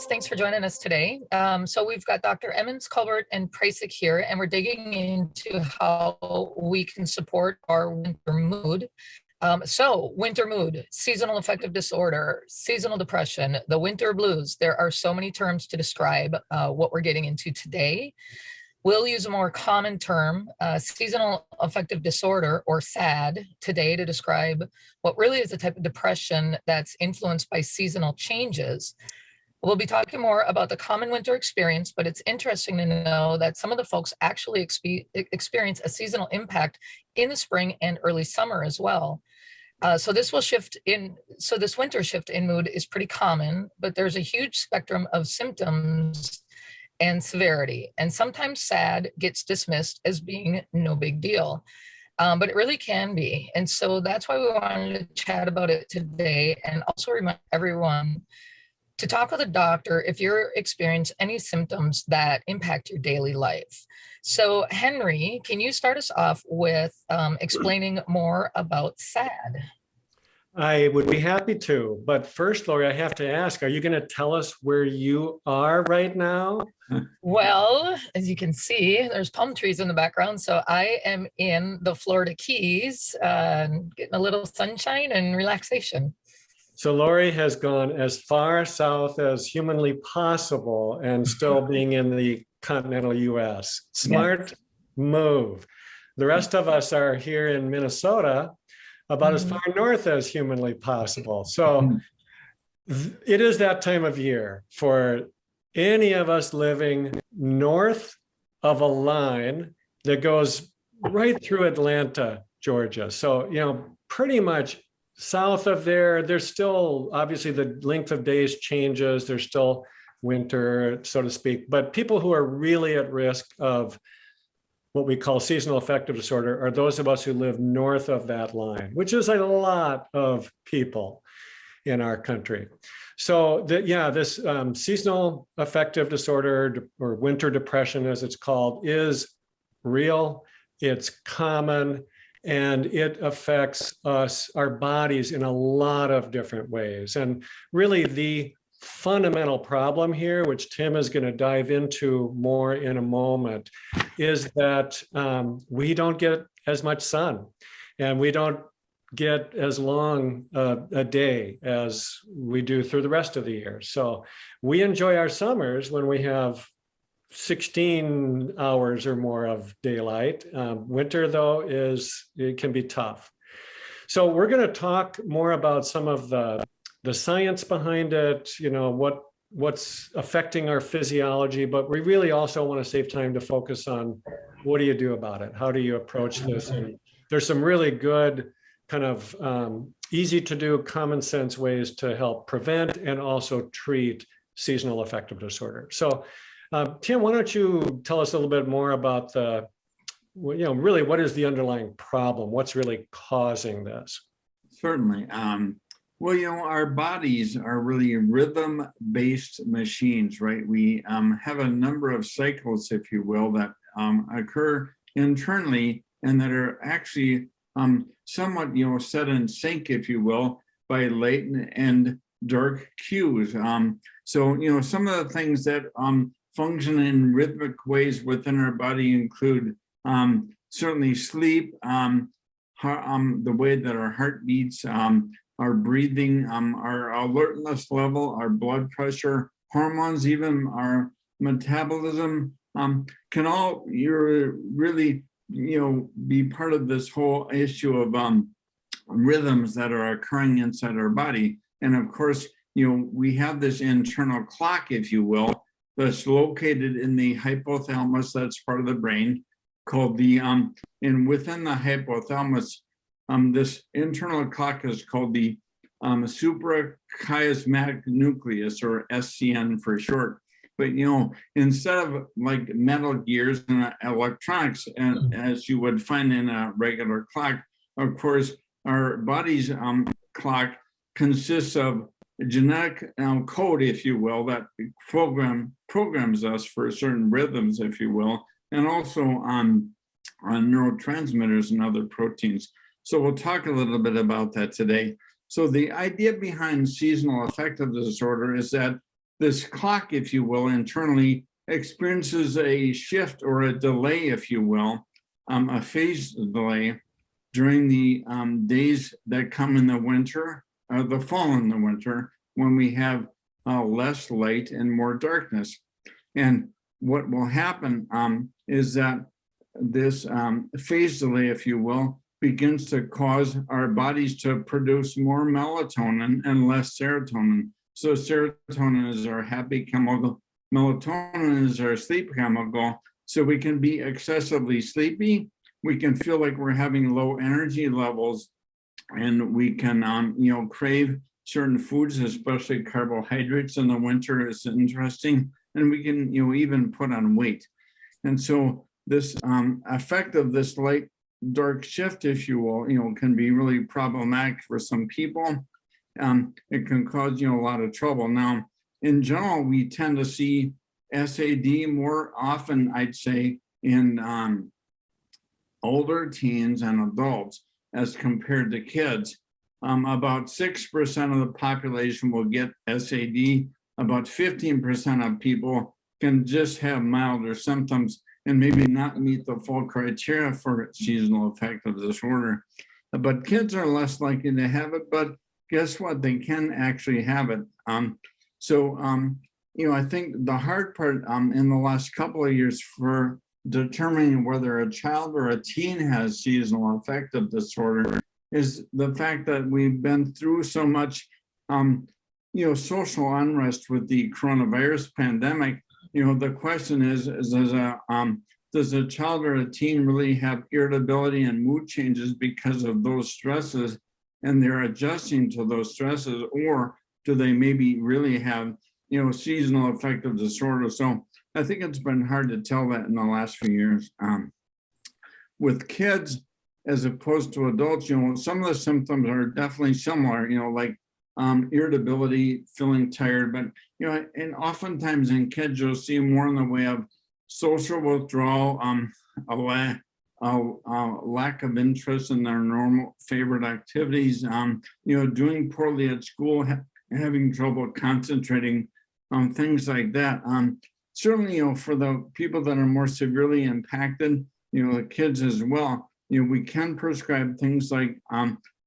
Thanks for joining us today. So we've got Dr. Emmons, Culbert, and Pricek here, and we're digging into how we can support our winter mood. So winter mood, seasonal affective disorder, seasonal depression, the winter blues. There are so many terms to describe what we're getting into today. We'll use a more common term, seasonal affective disorder, or SAD, today to describe what really is a type of depression that's influenced by seasonal changes. We'll be talking more about the common winter experience, but it's interesting to know that some of the folks actually experience a seasonal impact in the spring and early summer as well. So this winter shift in mood is pretty common, but there's a huge spectrum of symptoms and severity. And sometimes SAD gets dismissed as being no big deal, but it really can be. And so that's why we wanted to chat about it today, and also remind everyone to talk with a doctor if you're experiencing any symptoms that impact your daily life. So Henry, can you start us off with explaining more about SAD? I would be happy to, but first, Lori, I have to ask, are you going to tell us where you are right now? Well, as you can see, there's palm trees in the background. So I am in the Florida Keys, getting a little sunshine and relaxation. So Lori has gone as far south as humanly possible and still being in the continental US. Smart move. The rest of us are here in Minnesota, about as far north as humanly possible. So it is that time of year for any of us living north of a line that goes right through Atlanta, Georgia. So, pretty much south of there, there's still, obviously the length of days changes. There's still winter, so to speak, but people who are really at risk of what we call seasonal affective disorder are those of us who live north of that line, which is a lot of people in our country. So this seasonal affective disorder, or winter depression as it's called, is real, it's common, and it affects us, our bodies, in a lot of different ways. And really the fundamental problem here, which Tim is going to dive into more in a moment, is that we don't get as much sun, and we don't get as long a day as we do through the rest of the year. So we enjoy our summers when we have 16 hours or more of daylight. Winter, though, it can be tough. So we're going to talk more about some of the science behind it, what's affecting our physiology, but we really also want to save time to focus on what do you do about it? How do you approach this? And there's some really good kind of easy to do, common sense ways to help prevent and also treat seasonal affective disorder. So Tim, why don't you tell us a little bit more about really what is the underlying problem? What's really causing this? Certainly. Our bodies are really rhythm-based machines, right? We have a number of cycles, if you will, that occur internally and that are actually somewhat, set in sync, if you will, by light and dark cues. So, some of the things that function in rhythmic ways within our body include certainly sleep, the way that our heart beats, our breathing, our alertness level, our blood pressure, hormones, even our metabolism can all really be part of this whole issue of rhythms that are occurring inside our body. And of course, we have this internal clock, if you will, that's located in the hypothalamus, that's part of the brain, called and within the hypothalamus, this internal clock is called the suprachiasmatic nucleus, or SCN for short. But instead of like metal gears and electronics, and as you would find in a regular clock, of course, our body's clock consists of genetic code, if you will, that programs us for certain rhythms, if you will, and also on neurotransmitters and other proteins. So we'll talk a little bit about that today. So the idea behind seasonal affective disorder is that this clock, if you will, internally experiences a shift or a delay, if you will, a phase delay during the days that come in the winter, the fall and the winter, when we have less light and more darkness. And what will happen is that this phase delay, if you will, begins to cause our bodies to produce more melatonin and less serotonin. So serotonin is our happy chemical, melatonin is our sleep chemical. So we can be excessively sleepy. We can feel like we're having low energy levels, and we can, crave certain foods, especially carbohydrates in the winter is interesting. And we can, even put on weight. And so this effect of this light dark shift, if you will, can be really problematic for some people. It can cause, a lot of trouble. Now, in general, we tend to see SAD more often, I'd say, in older teens and adults as compared to kids. About 6% of the population will get SAD. About 15% of people can just have milder symptoms and maybe not meet the full criteria for seasonal affective disorder. But kids are less likely to have it, but guess what? They can actually have it. I think the hard part in the last couple of years for determining whether a child or a teen has seasonal affective disorder is the fact that we've been through so much social unrest with the coronavirus pandemic. The question is does a child or a teen really have irritability and mood changes because of those stresses, and they're adjusting to those stresses, or do they maybe really have, seasonal affective disorder? So I think it's been hard to tell that in the last few years. With kids, as opposed to adults, some of the symptoms are definitely similar, like irritability, feeling tired, but and oftentimes in kids you'll see more in the way of social withdrawal, a lack of interest in their normal favorite activities, doing poorly at school, having trouble concentrating, things like that. Certainly, for the people that are more severely impacted, the kids as well, we can prescribe things like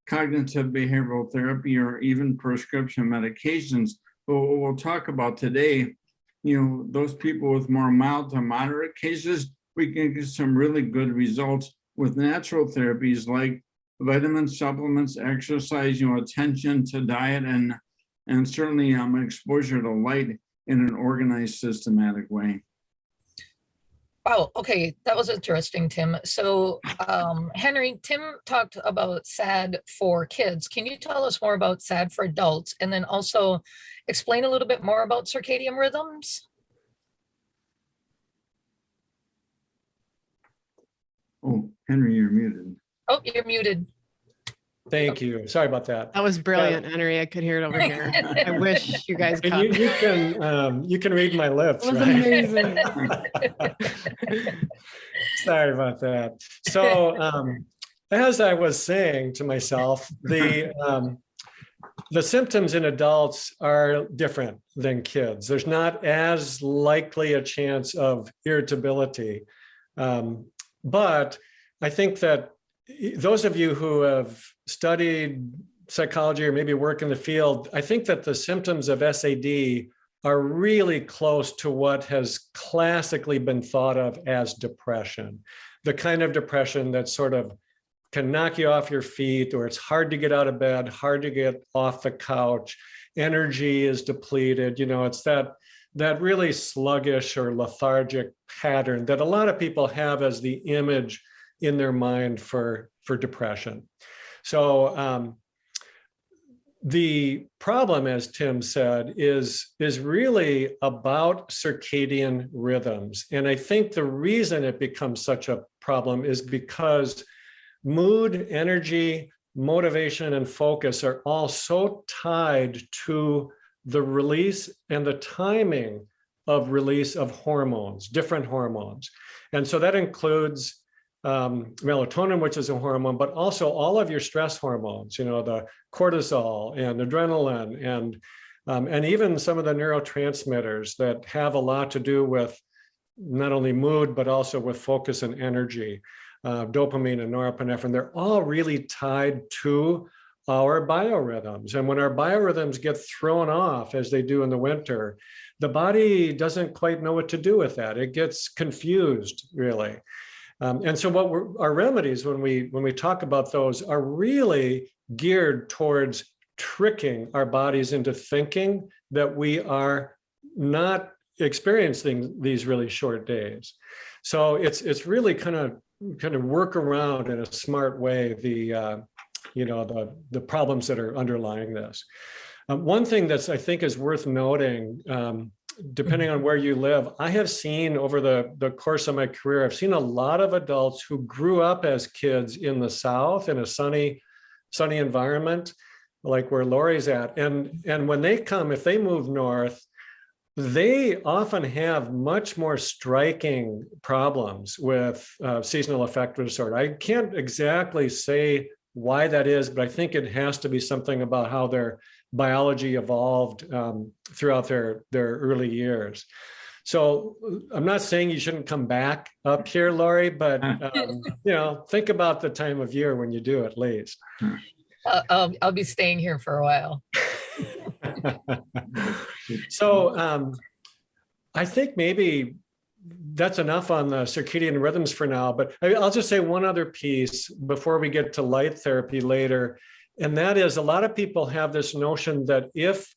cognitive behavioral therapy or even prescription medications. But what we'll talk about today, those people with more mild to moderate cases, we can get some really good results with natural therapies like vitamin supplements, exercise, attention to diet, and certainly exposure to light in an organized, systematic way. Wow. Okay. That was interesting, Tim. So, Henry, Tim talked about SAD for kids. Can you tell us more about SAD for adults? And then also explain a little bit more about circadian rhythms? Oh, Henry, you're muted. Oh, you're muted. Thank you. Sorry about that. That was brilliant, Henry. I could hear it over here. I wish you guys could. You can read my lips. It was right? amazing. Sorry about that. So as I was saying to myself, the symptoms in adults are different than kids. There's not as likely a chance of irritability. But I think that those of you who have studied psychology or maybe work in the field, I think that the symptoms of SAD are really close to what has classically been thought of as depression, the kind of depression that sort of can knock you off your feet, or it's hard to get out of bed, hard to get off the couch, energy is depleted. It's that really sluggish or lethargic pattern that a lot of people have as the image in their mind for depression. So the problem, as Tim said, is really about circadian rhythms. And I think the reason it becomes such a problem is because mood, energy, motivation, and focus are all so tied to the release and the timing of release of hormones, different hormones. And so that includes melatonin, which is a hormone, but also all of your stress hormones, the cortisol and adrenaline and And even some of the neurotransmitters that have a lot to do with not only mood, but also with focus and energy, dopamine and norepinephrine, they're all really tied to our biorhythms. And when our biorhythms get thrown off, as they do in the winter, the body doesn't quite know what to do with that. It gets confused, really. And so our remedies, when we talk about those, are really geared towards tricking our bodies into thinking that we are not experiencing these really short days. So it's really kind of work around in a smart way the problems that are underlying this. One thing that's I think is worth noting, depending on where you live, I have seen over the course of my career, I've seen a lot of adults who grew up as kids in the South in a sunny environment, like where Lori's at. And when they come, if they move north, they often have much more striking problems with seasonal affective disorder. I can't exactly say why that is, but I think it has to be something about how their biology evolved throughout their early years. So I'm not saying you shouldn't come back up here, Lori, but think about the time of year when you do at least. I'll be staying here for a while. So I think maybe that's enough on the circadian rhythms for now, but I'll just say one other piece before we get to light therapy later. And that is, a lot of people have this notion that if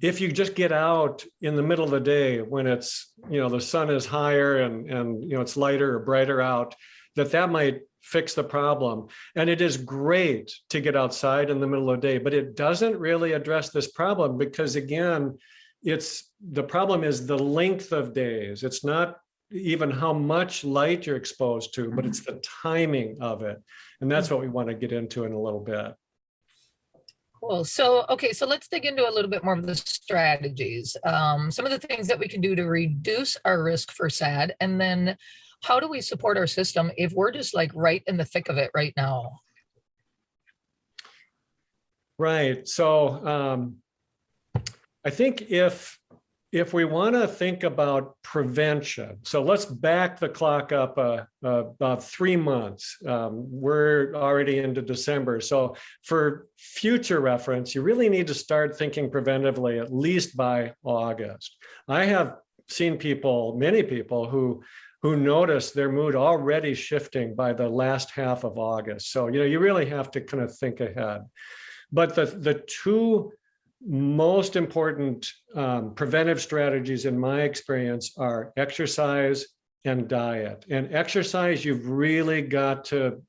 you just get out in the middle of the day when it's, the sun is higher and it's lighter or brighter out, that might fix the problem. And it is great to get outside in the middle of the day, but it doesn't really address this problem because, again, the problem is the length of days. It's not even how much light you're exposed to, but it's the timing of it. And that's what we want to get into in a little bit. Cool. So let's dig into a little bit more of the strategies. Some of the things that we can do to reduce our risk for SAD, and then how do we support our system if we're just like right in the thick of it right now? Right. So I think if we want to think about prevention, so let's back the clock up about 3 months. We're already into December. So for future reference, you really need to start thinking preventively at least by August. I have seen many people who notice their mood already shifting by the last half of August. So, you really have to kind of think ahead. But the two most important preventive strategies in my experience are exercise and diet. And exercise, you've really got to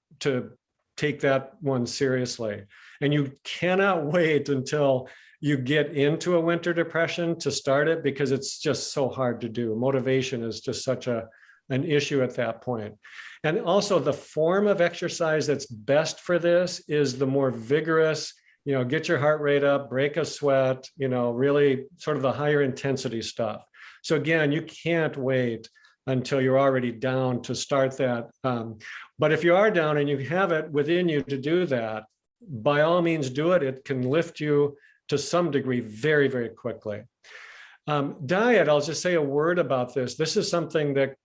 take that one seriously. And you cannot wait until you get into a winter depression to start it, because it's just so hard to do. Motivation is just such an issue at that point. And also the form of exercise that's best for this is the more vigorous, get your heart rate up, break a sweat, really sort of the higher intensity stuff. So again, you can't wait until you're already down to start that. But if you are down and you have it within you to do that, by all means do it. It can lift you to some degree very, very quickly. Diet, I'll just say a word about this. This is something that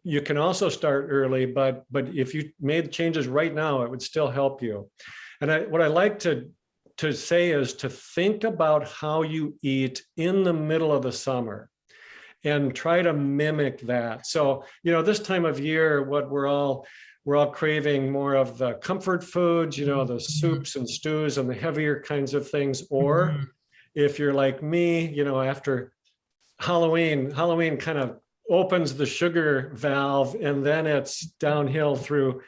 you can also start early, but if you made changes right now, it would still help you. And what I like to say is to think about how you eat in the middle of the summer and try to mimic that. So, this time of year, what we're all craving more of the comfort foods, the soups and stews and the heavier kinds of things. Or if you're like me, after Halloween kind of opens the sugar valve, and then it's downhill through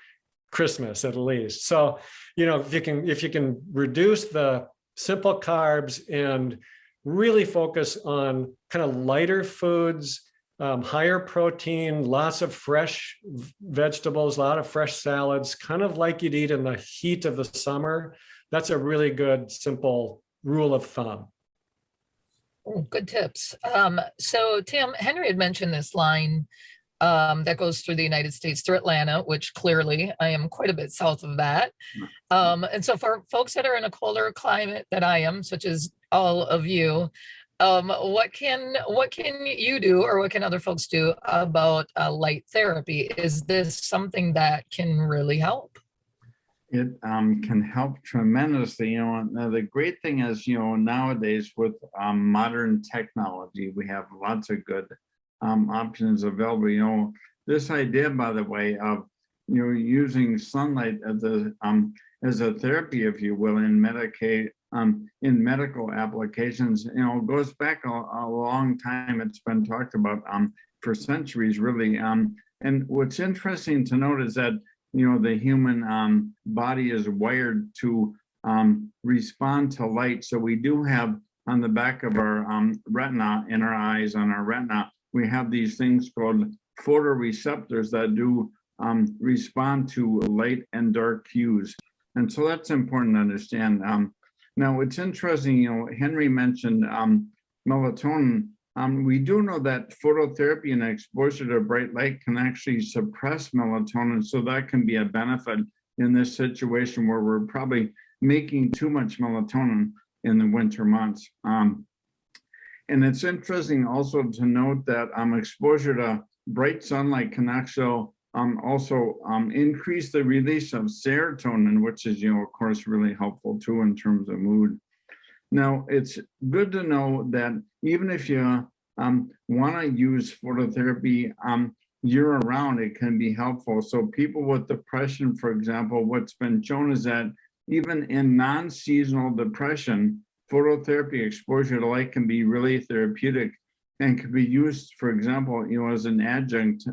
Christmas at least. So, if you can reduce the simple carbs and really focus on kind of lighter foods, higher protein, lots of fresh vegetables, a lot of fresh salads, kind of like you'd eat in the heat of the summer, that's a really good, simple rule of thumb. Good tips. So Tim, Henry had mentioned this line, that goes through the United States, through Atlanta, which clearly I am quite a bit south of that. And so for folks that are in a colder climate that I am, such as all of you, what can you do, or what can other folks do about light therapy? Is this something that can really help? It can help tremendously. Now the great thing is, nowadays with modern technology, we have lots of good options available. This idea, by the way, of using sunlight as a therapy, if you will, in medical applications, goes back a long time. It's been talked about for centuries, really. And what's interesting to note is that the human body is wired to respond to light. So we do have on the back of our retina, in our eyes, on our retina, we have these things called photoreceptors that do respond to light and dark hues. And so that's important to understand. Now, it's interesting, Henry mentioned melatonin. We do know that phototherapy and exposure to bright light can actually suppress melatonin, so that can be a benefit in this situation where we're probably making too much melatonin in the winter months. And it's interesting also to note that exposure to bright sunlight can actually also increase the release of serotonin, which is, of course, really helpful too in terms of mood. Now, it's good to know that even if you want to use phototherapy year-round, it can be helpful. So people with depression, for example, what's been shown is that even in non-seasonal depression, phototherapy exposure to light can be really therapeutic and can be used, for example, as an adjunct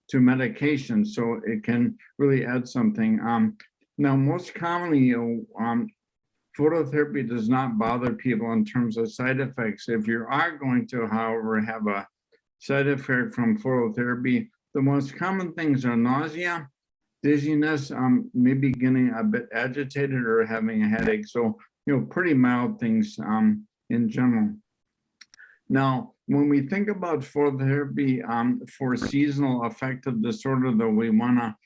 to medication. So it can really add something. Now, most commonly, phototherapy does not bother people in terms of side effects. If you are going to, however, have a side effect from phototherapy, the most common things are nausea, dizziness, maybe getting a bit agitated or having a headache. So, pretty mild things in general. Now, when we think about phototherapy for seasonal affective disorder, though, we want to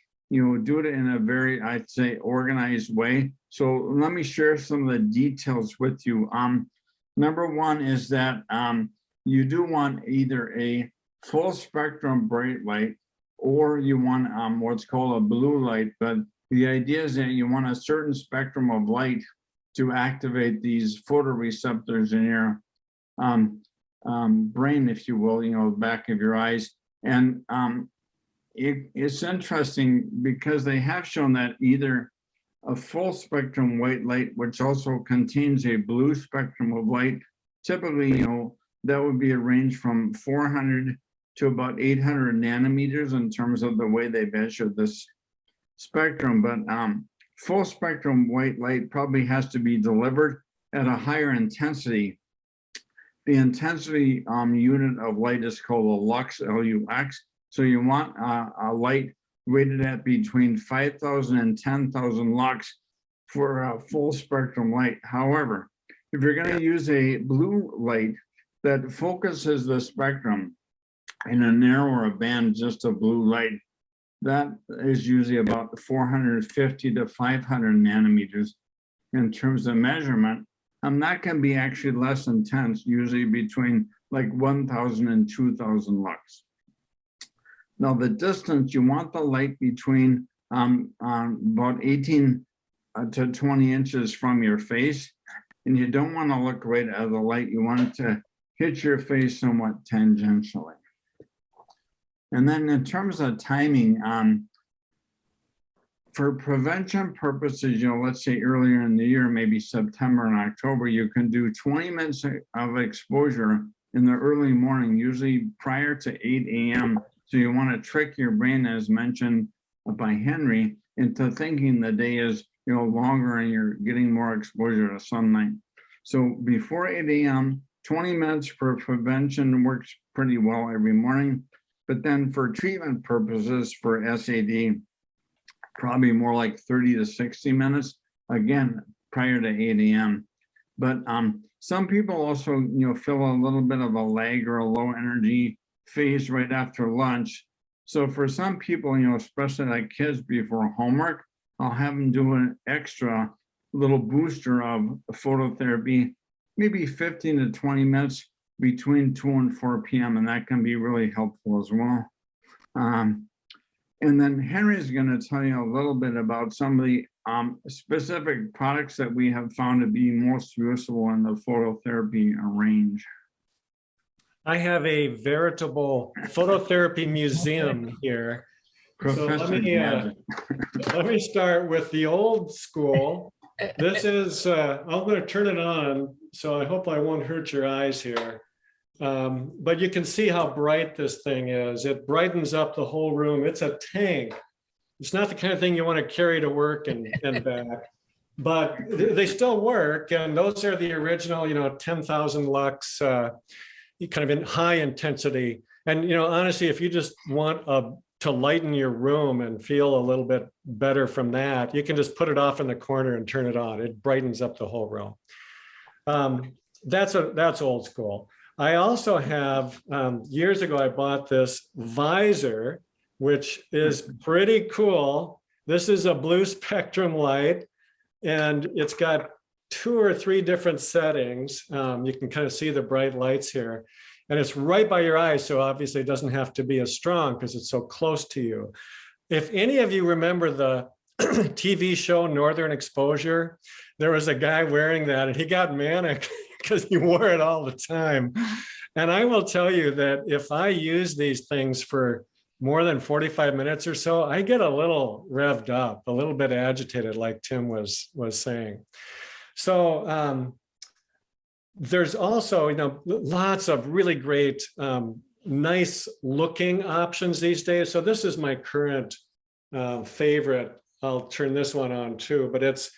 do it in a very, I'd say, organized way. So let me share some of the details with you. Number one is that you do want either a full spectrum bright light, or you want what's called a blue light. But the idea is that you want a certain spectrum of light to activate these photoreceptors in your brain, if you will, the back of your eyes. And it's interesting because they have shown that either a full spectrum white light, which also contains a blue spectrum of light, typically, that would be a range from 400 to about 800 nanometers in terms of the way they measure this spectrum. But full spectrum white light probably has to be delivered at a higher intensity. The intensity unit of light is called a lux, L-U-X. So you want a light rated at between 5,000 and 10,000 lux for a full spectrum light. However, if you're going to use a blue light that focuses the spectrum in a narrower band, just a blue light, that is usually about 450 to 500 nanometers in terms of measurement. And that can be actually less intense, usually between like 1,000 and 2,000 lux. Now, the distance, you want the light between about 18 to 20 inches from your face, and you don't want to look right at the light. You want it to hit your face somewhat tangentially. And then in terms of timing, for prevention purposes, let's say earlier in the year, maybe September and October, you can do 20 minutes of exposure in the early morning, usually prior to 8 a.m. So you want to trick your brain, as mentioned by Henry, into thinking the day is longer and you're getting more exposure to sunlight. So before 8 a.m., 20 minutes for prevention works pretty well every morning. But then for treatment purposes for SAD, probably more like 30 to 60 minutes, again, prior to 8 a.m. But some people also, feel a little bit of a lag or a low energy phase right after lunch. So for some people, especially like kids before homework, I'll have them do an extra little booster of phototherapy, maybe 15 to 20 minutes between 2 and 4 p.m. And that can be really helpful as well. And then Henry's going to tell you a little bit about some of the specific products that we have found to be most useful in the phototherapy range. I have a veritable phototherapy museum here. So let me start with the old school. This is, I'm going to turn it on, so I hope I won't hurt your eyes here. But you can see how bright this thing is. It brightens up the whole room. It's a tank. It's not the kind of thing you want to carry to work and back, but they still work. And those are the original, 10,000 lux, kind of in high intensity. And, honestly, if you just want to lighten your room and feel a little bit better from that, you can just put it off in the corner and turn it on. It brightens up the whole room. That's old school. I also have, years ago, I bought this visor, which is pretty cool. This is a blue spectrum light, and it's got 2 or 3 different settings. You can kind of see the bright lights here, and it's right by your eyes. So obviously it doesn't have to be as strong because it's so close to you. If any of you remember the TV show Northern Exposure, there was a guy wearing that and he got manic because he wore it all the time. And I will tell you that if I use these things for more than 45 minutes or so, I get a little revved up, a little bit agitated, like Tim was saying. So there's also, lots of really great, nice looking options these days. So this is my current favorite. I'll turn this one on too, but it's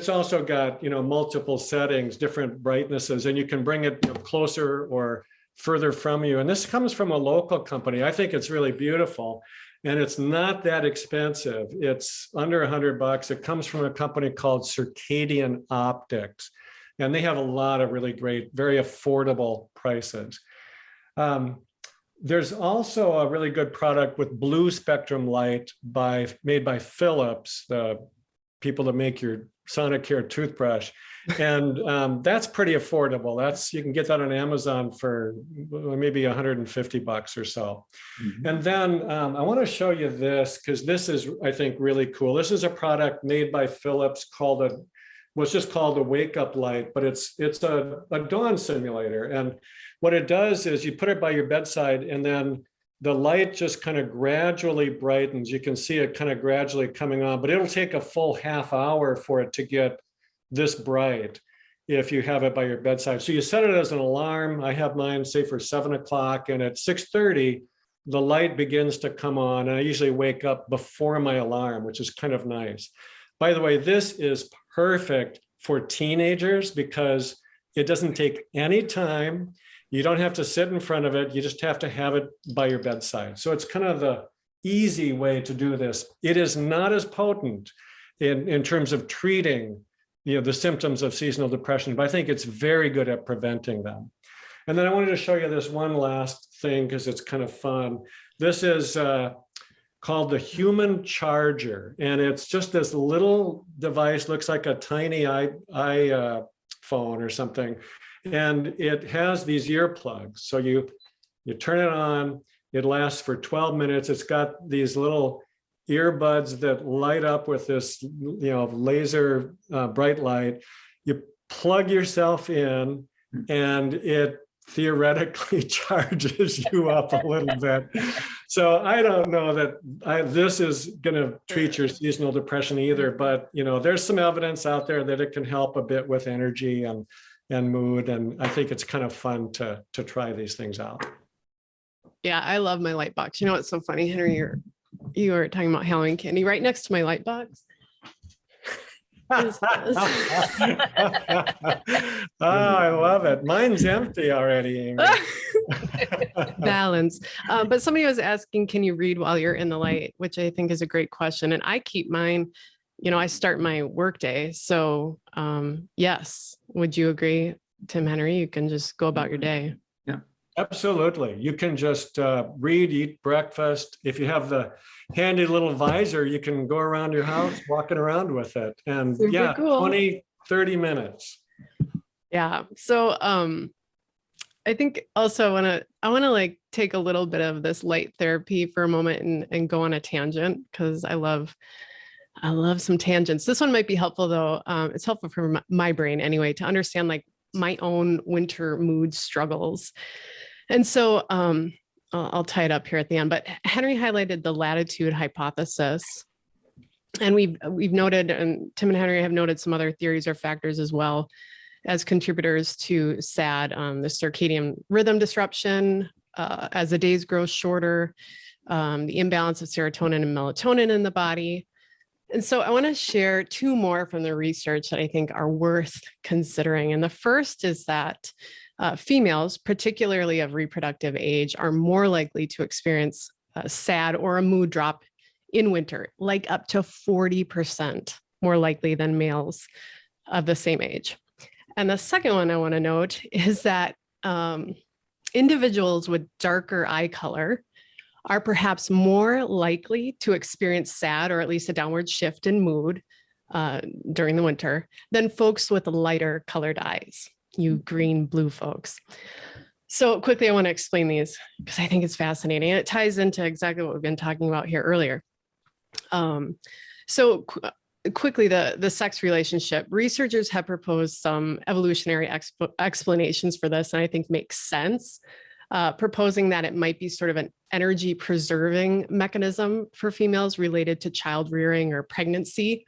also got, multiple settings, different brightnesses, and you can bring it closer or further from you. And this comes from a local company. I think it's really beautiful, and it's not that expensive. It's under $100. It comes from a company called Circadian Optics, and they have a lot of really great, very affordable prices. There's also a really good product with blue spectrum light made by Philips, the people that make your Sonicare toothbrush. And that's pretty affordable. You can get that on Amazon for maybe $150 or so. Mm-hmm. And then I want to show you this, because this is, I think, really cool. This is a product made by Philips was just called a wake up light, but it's a dawn simulator. And what it does is you put it by your bedside, and then the light just kind of gradually brightens. You can see it kind of gradually coming on, but it'll take a full half hour for it to get this bright if you have it by your bedside. So you set it as an alarm. I have mine, say, for 7 o'clock, and at 6:30, the light begins to come on. And I usually wake up before my alarm, which is kind of nice. By the way, this is perfect for teenagers because it doesn't take any time. You don't have to sit in front of it. You just have to have it by your bedside. So it's kind of the easy way to do this. It is not as potent in terms of treating the symptoms of seasonal depression, but I think it's very good at preventing them. And then I wanted to show you this one last thing because it's kind of fun. This is called the Human Charger, and it's just this little device, looks like a tiny iPhone or something, and it has these earplugs. So you turn it on, it lasts for 12 minutes. It's got these little earbuds that light up with this laser bright light. You plug yourself in, and it theoretically charges you up a little bit. So I don't know that this is going to treat your seasonal depression either, but there's some evidence out there that it can help a bit with energy and mood, and I think it's kind of fun to try these things out. Yeah, I love my light box. You know what's so funny, Henry? You were talking about Halloween candy. Right next to my light box Oh, I love it. Mine's empty already, Amy. Balance. But somebody was asking, can you read while you're in the light? Which I think is a great question. And I keep mine, I start my workday. So yes, would you agree, Tim Henry? You can just go about your day. Yeah. Absolutely. You can just read, eat breakfast. If you have the handy little visor, you can go around your house walking around with it. And Super yeah, cool. 20, 30 minutes. Yeah. So I think also I want to like take a little bit of this light therapy for a moment and go on a tangent, because I love some tangents. This one might be helpful though. It's helpful for my brain anyway, to understand like my own winter mood struggles. And so I'll tie it up here at the end, but Henry highlighted the latitude hypothesis. And we've noted, and Tim and Henry have noted some other theories or factors as well as contributors to SAD, the circadian rhythm disruption, as the days grow shorter, the imbalance of serotonin and melatonin in the body. And so I want to share two more from the research that I think are worth considering. And the first is that females, particularly of reproductive age, are more likely to experience SAD or a mood drop in winter, like up to 40% more likely than males of the same age. And the second one I want to note is that individuals with darker eye color are perhaps more likely to experience SAD, or at least a downward shift in mood during the winter, than folks with lighter colored eyes, you green, blue folks. So quickly, I want to explain these because I think it's fascinating. And it ties into exactly what we've been talking about here earlier. Quickly, the sex relationship. Researchers have proposed some evolutionary explanations for this, and I think makes sense, proposing that it might be sort of an energy preserving mechanism for females related to child rearing or pregnancy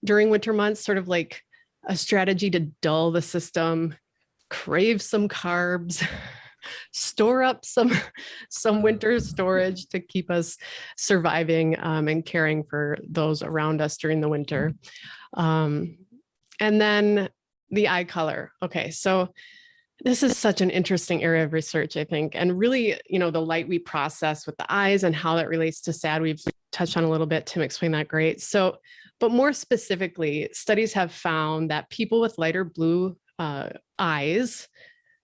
during winter months, sort of like a strategy to dull the system, crave some carbs, store up some winter storage to keep us surviving and caring for those around us during the winter. And then the eye color. Okay, so this is such an interesting area of research, I think, and really, the light we process with the eyes and how that relates to SAD, we've touched on a little bit. Tim explained that great. So, but more specifically, studies have found that people with lighter blue eyes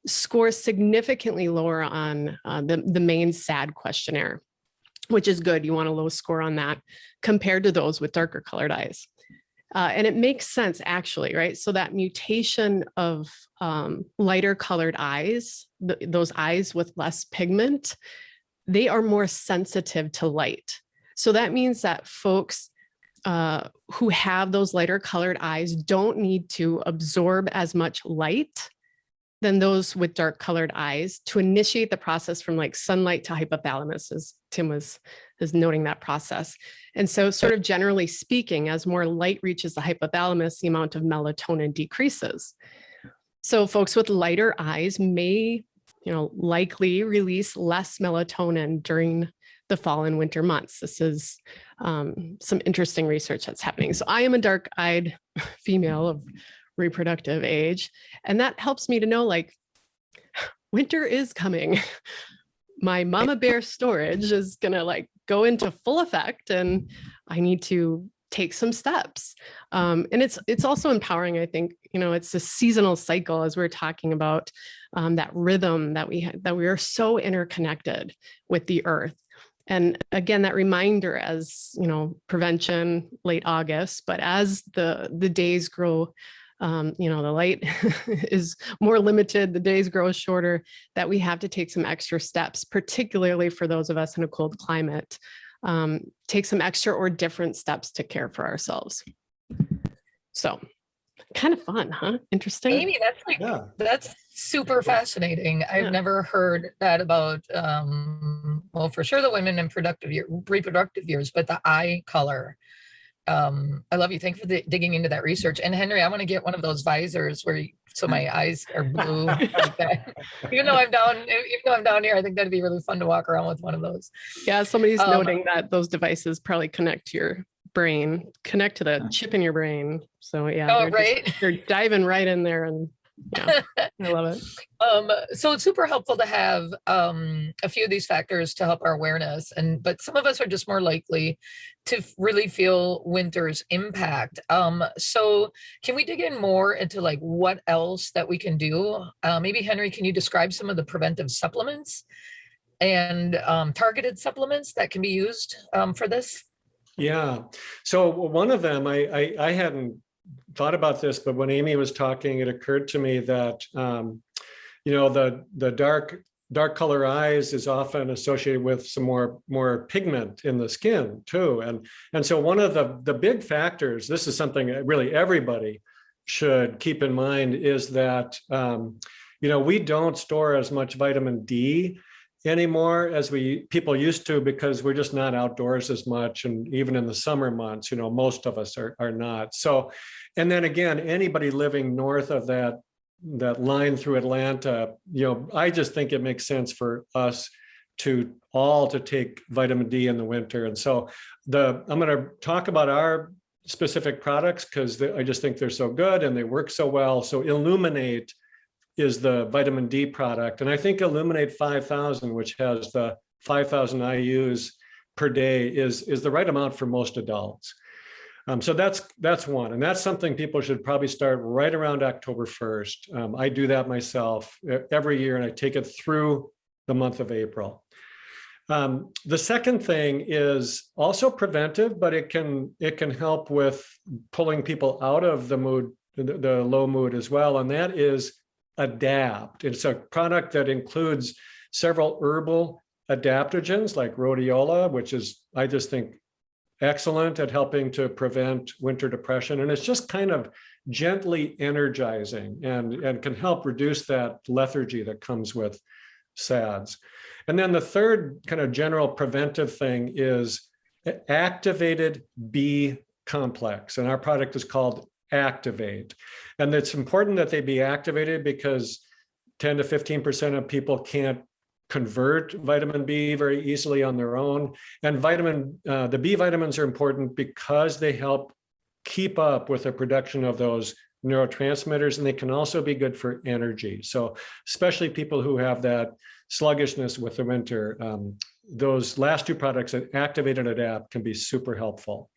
score significantly lower on the main SAD questionnaire, which is good. You want a low score on that compared to those with darker colored eyes. And it makes sense, actually, right? So that mutation of lighter colored eyes, those eyes with less pigment, they are more sensitive to light. So that means that folks who have those lighter colored eyes don't need to absorb as much light than those with dark colored eyes to initiate the process from like sunlight to hypothalamus, as Tim is noting that process. And so sort of generally speaking, as more light reaches the hypothalamus, the amount of melatonin decreases. So folks with lighter eyes may, likely release less melatonin during the fall and winter months. This is some interesting research that's happening. So I am a dark-eyed female of reproductive age, and that helps me to know, like, winter is coming. My mama bear storage is gonna like go into full effect, and I need to take some steps. And it's also empowering, I think. It's a seasonal cycle, as we're talking about, that rhythm that we are so interconnected with the earth. And again, that reminder, as prevention, late August, but as the days grow, the light is more limited, the days grow shorter, that we have to take some extra steps, particularly for those of us in a cold climate, take some extra or different steps to care for ourselves. So kind of fun, huh? Interesting. Amy, that's super fascinating. I've never heard that about, well, for sure the women in reproductive years, but the eye color. I love you. Thanks for digging into that research. And Henry, I want to get one of those visors so my eyes are blue like that. Even though I'm down here, I think that'd be really fun to walk around with one of those. Yeah, somebody's noting that those devices probably connect to your brain, connect to the chip in your brain. So yeah, they're diving right in there and Yeah, I love it. So it's super helpful to have a few of these factors to help our awareness. But some of us are just more likely to really feel winter's impact. So can we dig in more into like what else that we can do? Maybe Henry, can you describe some of the preventive supplements and targeted supplements that can be used for this? Yeah. So one of them, I hadn't thought about this, but when Amy was talking, it occurred to me that the dark color eyes is often associated with some more pigment in the skin too, and so one of the big factors, this is something that really everybody should keep in mind, is that we don't store as much vitamin D anymore as people used to, because we're just not outdoors as much, and even in the summer months, most of us are not. So, and then again, anybody living north of that line through Atlanta, I just think it makes sense for us to take vitamin D in the winter. And so I'm going to talk about our specific products because I just think they're so good and they work so well. So Illuminate is the vitamin D product. And I think Illuminate 5000, which has the 5,000 IUs per day, is the right amount for most adults. So that's one. And that's something people should probably start right around October 1st. I do that myself every year, and I take it through the month of April. The second thing is also preventive, but it can help with pulling people out of the mood, the low mood as well. And that is Adapt. It's a product that includes several herbal adaptogens like rhodiola, which is, I just think, excellent at helping to prevent winter depression. And it's just kind of gently energizing and can help reduce that lethargy that comes with SADS. And then the third kind of general preventive thing is activated B complex. And our product is called Activate. And it's important that they be activated because 10 to 15% of people can't convert vitamin B very easily on their own. And the B vitamins are important because they help keep up with the production of those neurotransmitters, and they can also be good for energy. So especially people who have that sluggishness with the winter, those last two products, Activate and Adapt, can be super helpful.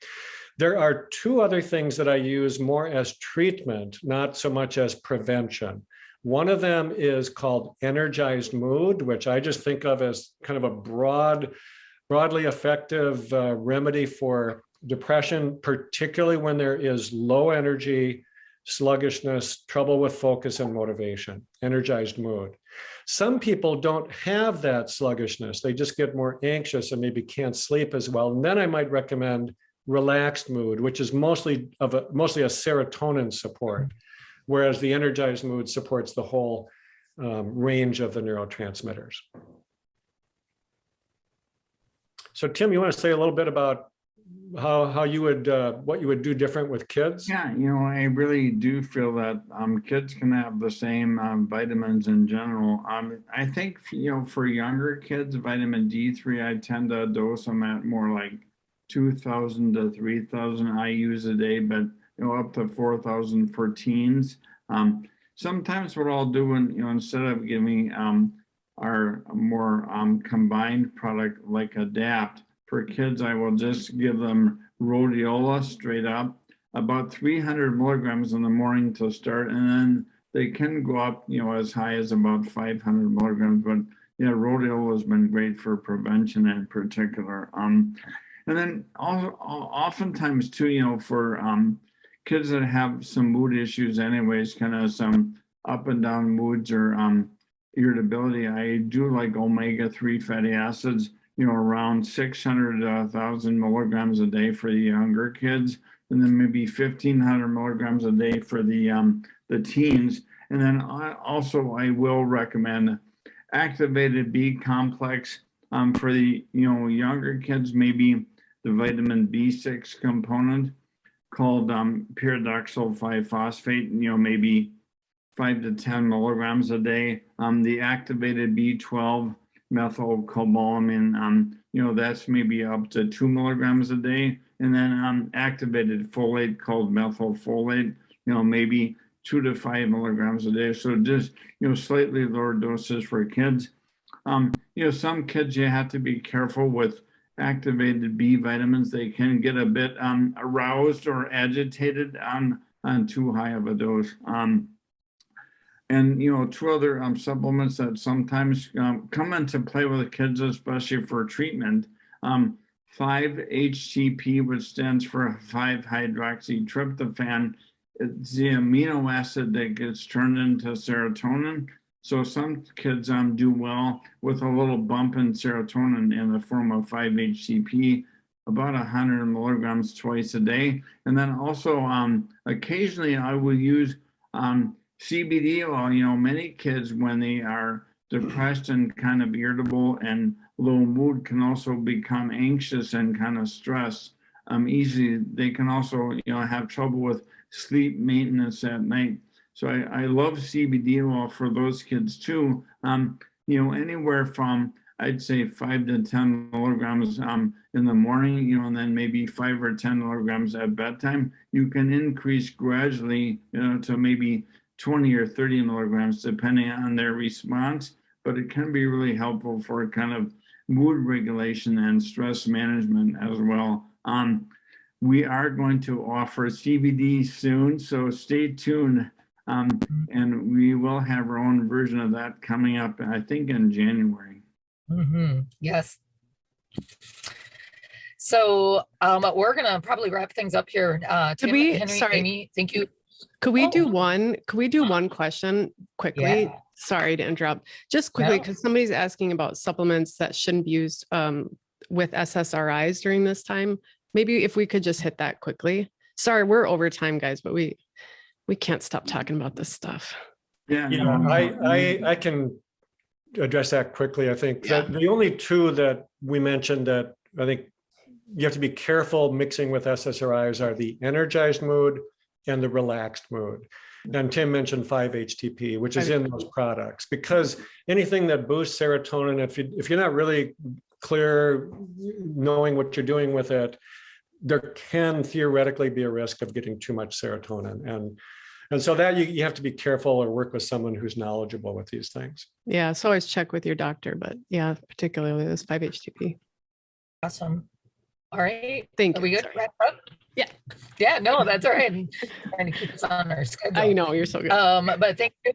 There are two other things that I use more as treatment, not so much as prevention. One of them is called Energized Mood, which I just think of as kind of a broadly effective remedy for depression, particularly when there is low energy, sluggishness, trouble with focus and motivation. Energized Mood. Some people don't have that sluggishness. They just get more anxious and maybe can't sleep as well. And then I might recommend Relaxed Mood, which is mostly a serotonin support, whereas the Energized Mood supports the whole range of the neurotransmitters. So Tim, you want to say a little bit about how you would, what you would do different with kids? Yeah, I really do feel that kids can have the same vitamins in general. I think, for younger kids, vitamin D3, I tend to dose them at more like 2,000 to 3,000 IUs a day, but up to 4,000 for teens. Sometimes what I'll do, instead of giving our more combined product like Adapt for kids, I will just give them rhodiola straight up, about 300 milligrams in the morning to start, and then they can go up, as high as about 500 milligrams. But yeah, rhodiola has been great for prevention in particular. And then oftentimes too, for kids that have some mood issues anyways, kind of some up and down moods or irritability, I do like omega-3 fatty acids, around 600 to 1,000 milligrams a day for the younger kids, and then maybe 1,500 milligrams a day for the teens. And then I will recommend activated B complex for the younger kids, maybe the vitamin B6 component called pyridoxal 5-phosphate, maybe 5 to 10 milligrams a day. The activated B12 methylcobalamin, that's maybe up to 2 milligrams a day. And then activated folate called methylfolate, maybe 2 to 5 milligrams a day. So just, slightly lower doses for kids. Some kids, you have to be careful with activated B vitamins. They can get a bit aroused or agitated on too high of a dose. And 2 other supplements that sometimes come into play with the kids, especially for treatment. 5-HTP, which stands for 5-hydroxytryptophan. It's the amino acid that gets turned into serotonin. So some kids do well with a little bump in serotonin in the form of 5-HTP, about 100 milligrams twice a day. And then also occasionally I will use CBD oil. Many kids, when they are depressed and kind of irritable and low mood, can also become anxious and kind of stressed easily. They can also, have trouble with sleep maintenance at night. So I love CBD oil for those kids too. Anywhere from, I'd say 5 to 10 milligrams in the morning, and then maybe 5 or 10 milligrams at bedtime. You can increase gradually, to maybe 20 or 30 milligrams, depending on their response. But it can be really helpful for kind of mood regulation and stress management as well. We are going to offer CBD soon, so stay tuned. And we will have our own version of that coming up, I think, in January. Yes. So we're gonna probably wrap things up here. Tim, Henry, Amy, thank you. Could we do one question quickly? Yeah. Sorry to interrupt. Just quickly, because somebody's asking about supplements that shouldn't be used with SSRIs during this time. Maybe if we could just hit that quickly. Sorry, we're over time, guys, but we can't stop talking about this stuff. Yeah, I can address that quickly. I think that the only 2 that we mentioned that I think you have to be careful mixing with SSRIs are the energized mood and the relaxed mood. And Tim mentioned 5-HTP, which is in those products, because anything that boosts serotonin, if you're not really clear knowing what you're doing with it, there can theoretically be a risk of getting too much serotonin. And so that you have to be careful or work with someone who's knowledgeable with these things. Yeah, so always check with your doctor, but yeah, particularly this 5-HTP. Awesome. All right. Thank you. Are we good? Wrap up? Yeah. Yeah, no, that's all right. I'm trying to keep us on our schedule. I know, you're so good. But thank you.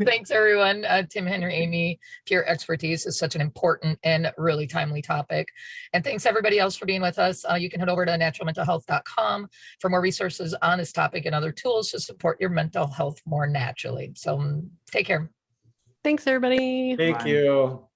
Thanks, everyone. Tim, Henry, Amy, for your expertise is such an important and really timely topic. And thanks everybody else for being with us. You can head over to naturalmentalhealth.com for more resources on this topic and other tools to support your mental health more naturally. So take care. Thanks, everybody. Thank you.